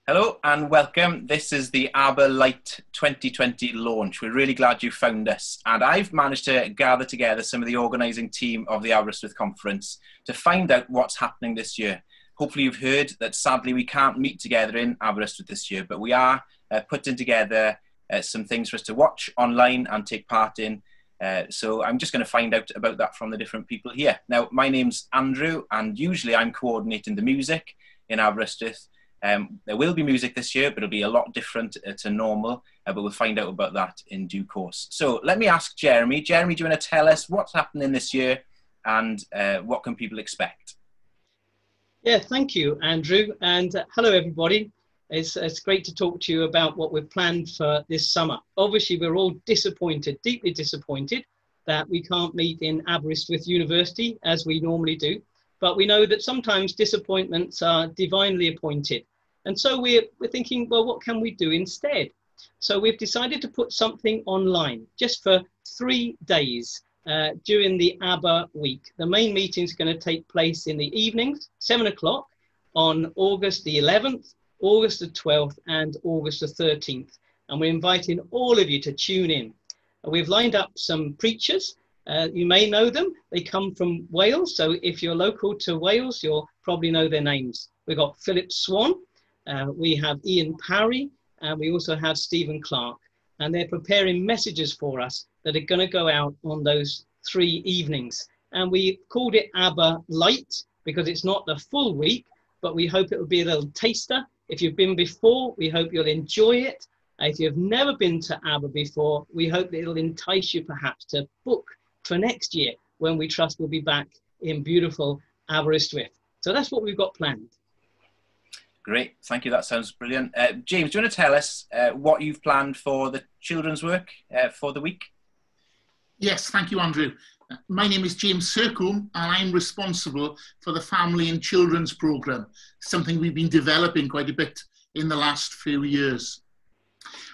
Hello and welcome. This is the AberLite 2020 launch. We're really glad you found us. And I've managed to gather together some of the organising team of the Aber Conference to find out what's happening this year. Hopefully you've heard that sadly we can't meet together in Aberystwyth this year, but we are putting together some things for us to watch online and take part in. So I'm just going to find out about that from the different people here. Now, my name's Andrew, and usually I'm coordinating the music in Aberystwyth. There will be music this year, but it'll be a lot different to normal, but we'll find out about that in due course. So let me ask Jeremy. Jeremy, do you want to tell us what's happening this year and what can people expect? Yeah, thank you, Andrew. And hello, everybody. It's great to talk to you about what we've planned for this summer. Obviously, we're all disappointed, deeply disappointed, that we can't meet in Aberystwyth University as we normally do. But we know that sometimes disappointments are divinely appointed. And so we're thinking, well, what can we do instead? So we've decided to put something online just for 3 days during the Aber week. The main meeting is going to take place in the evenings, 7 o'clock on August the 11th, August the 12th and August the 13th. And we're inviting all of you to tune in. We've lined up some preachers. You may know them. They come from Wales. So if you're local to Wales, you'll probably know their names. We've got Philip Swan. We have Ian Parry, and we also have Stephen Clark, and they're preparing messages for us that are going to go out on those 3 evenings. And we called it AberLite because it's not the full week, but we hope it will be a little taster. If you've been before, we hope you'll enjoy it. If you've never been to Aber before, we hope that it'll entice you perhaps to book for next year when we trust we'll be back in beautiful Aberystwyth. So that's what we've got planned. Great, thank you. That sounds brilliant. James, do you want to tell us what you've planned for the children's work for the week? Yes, thank you, Andrew. My name is James Sercombe, and I'm responsible for the Family and Children's Programme, something we've been developing quite a bit in the last few years.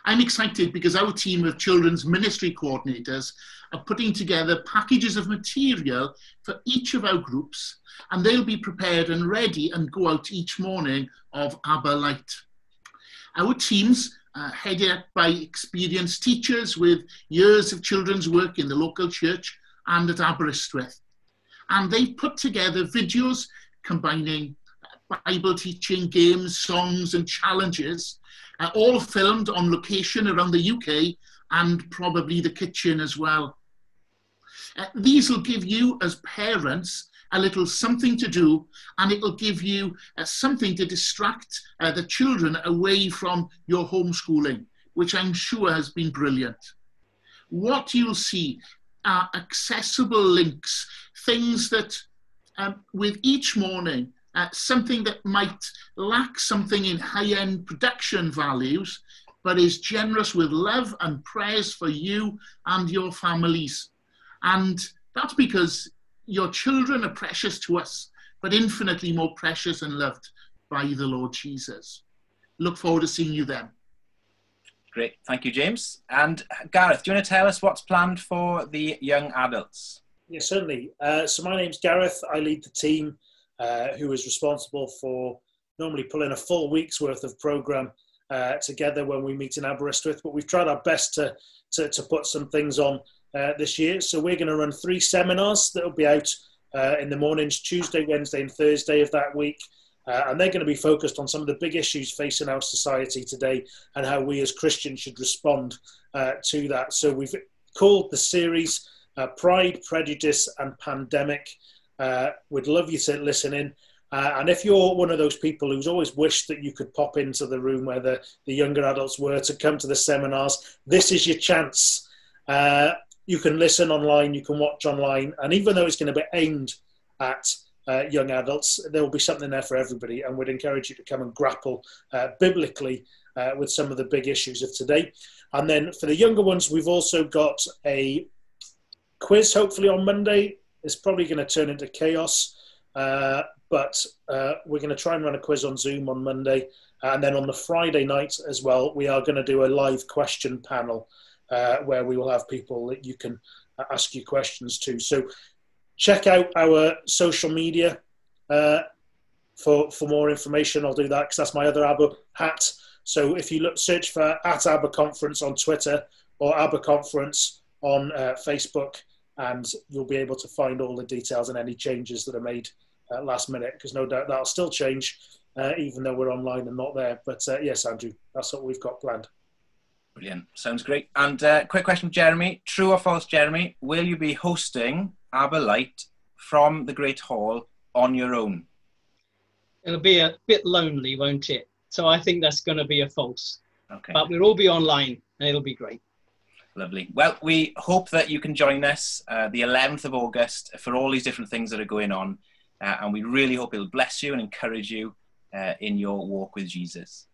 I'm excited because our team of children's ministry coordinators are putting together packages of material for each of our groups, and they'll be prepared and ready and go out each morning of AberLite. Our teams, headed up by experienced teachers with years of children's work in the local church and at Aberystwyth, and they put together videos combining Bible teaching, games, songs and challenges, all filmed on location around the UK and probably the kitchen as well. These will give you as parents a little something to do, and it will give you something to distract the children away from your homeschooling, which I'm sure has been brilliant. What you'll see are accessible links, things that with each morning, something that might lack something in high-end production values, but is generous with love and prayers for you and your families. And that's because your children are precious to us, but infinitely more precious and loved by the Lord Jesus. Look forward to seeing you then. Great, thank you, James. And Gareth, do you want to tell us what's planned for the young adults? Yes, certainly. So my name's Gareth. I lead the team who is responsible for normally pulling a full week's worth of programme together when we meet in Aberystwyth, but we've tried our best to put some things on this year. So we're going to run 3 seminars that will be out in the mornings, Tuesday, Wednesday and Thursday of that week. And they're going to be focused on some of the big issues facing our society today and how we as Christians should respond to that. So we've called the series Pride, Prejudice and Pandemic. We'd love you to listen in. And if you're one of those people who's always wished that you could pop into the room where the younger adults were to come to the seminars, this is your chance. You can listen online, you can watch online, and even though it's going to be aimed at young adults, there will be something there for everybody, and we'd encourage you to come and grapple biblically with some of the big issues of today. And then for the younger ones, we've also got a quiz hopefully on Monday. It's probably going to turn into chaos, but we're going to try and run a quiz on Zoom on Monday. And then on the Friday night as well, we are going to do a live question panel where we will have people that you can ask your questions to. So check out our social media for more information, I'll do that because that's my other Aber hat. So if you search for @Aber Conference on Twitter or Aber Conference on Facebook, and you'll be able to find all the details and any changes that are made last minute, because no doubt that'll still change, even though we're online and not there. But yes, Andrew, that's what we've got planned. Brilliant. Sounds great. And quick question, Jeremy. True or false, Jeremy? Will you be hosting AberLite from the Great Hall on your own? It'll be a bit lonely, won't it? So I think that's going to be a false. Okay. But we'll all be online and it'll be great. Lovely. Well, we hope that you can join us the 11th of August for all these different things that are going on. And we really hope it'll bless you and encourage you in your walk with Jesus.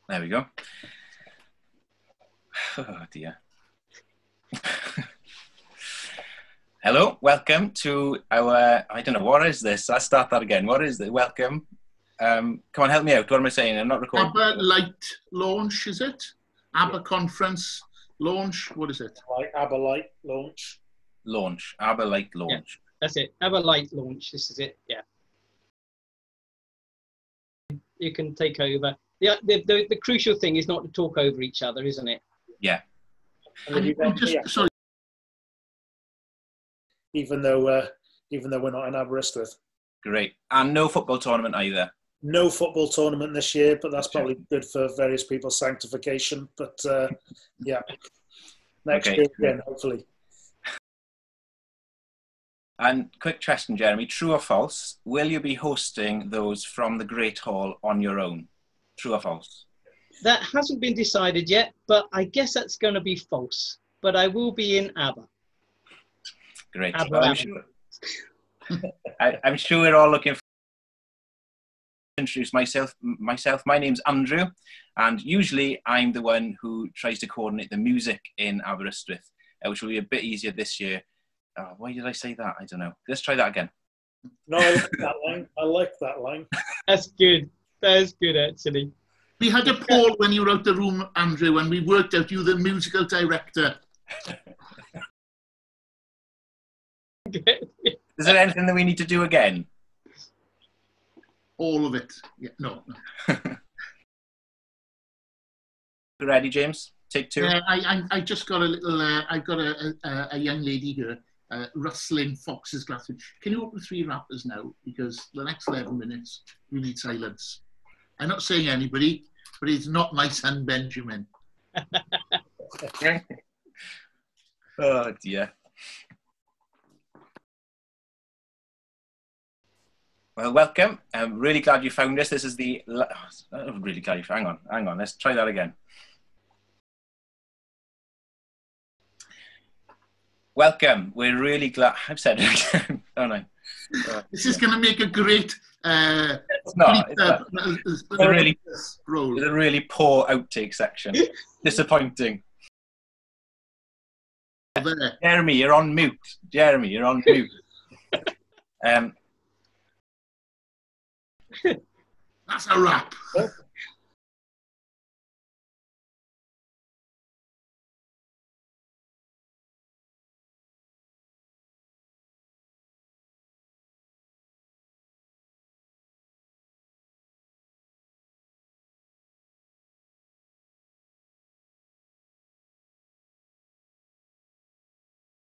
There we go. Oh dear. Hello, welcome to our, I don't know, what is this? I'll start that again. What is it? Welcome. Come on, help me out. What am I saying? I'm not recording. AberLite Launch, is it? Aber Conference Launch, what is it? AberLite Launch. Launch, AberLite Launch. Yeah, that's it. AberLite Launch. This is it. Yeah. You can take over. The crucial thing is not to talk over each other, isn't it? Yeah. Sorry. Even though we're not in Aberystwyth. Great. And no football tournament either. No football tournament this year, but that's probably good for various people's sanctification. But yeah, next year again, hopefully. And quick question, Jeremy, true or false? Will you be hosting those from the Great Hall on your own? True or false? That hasn't been decided yet, but I guess that's going to be false. But I will be in Aber. Great. Aber, well, I'm sure we're all looking for to introduce myself. My name's Andrew, and usually I'm the one who tries to coordinate the music in Aberystwyth, which will be a bit easier this year. Why did I say that? I don't know. Let's try that again. No, I like that line. I like that line. That's good. That's good, actually. We had a poll when you were out the room, Andrew, and we worked out you the musical director. Is there anything that we need to do again? All of it. Yeah, no. Ready, James? Take two. I just got a little. I've got a young lady here rustling Fox's glasses. Can you open 3 wrappers now? Because the next 11 minutes we need silence. I'm not saying anybody, but it's not my son Benjamin. Oh dear. Well, welcome. I'm really glad you found us. This is the. I'm really glad you. Hang on. Let's try that again. Welcome. We're really glad. I've said it again, don't I? This is going to make a great. It's not. It's a really poor outtake section. Disappointing. There. Jeremy, you're on mute. Jeremy, you're on mute. That's a wrap.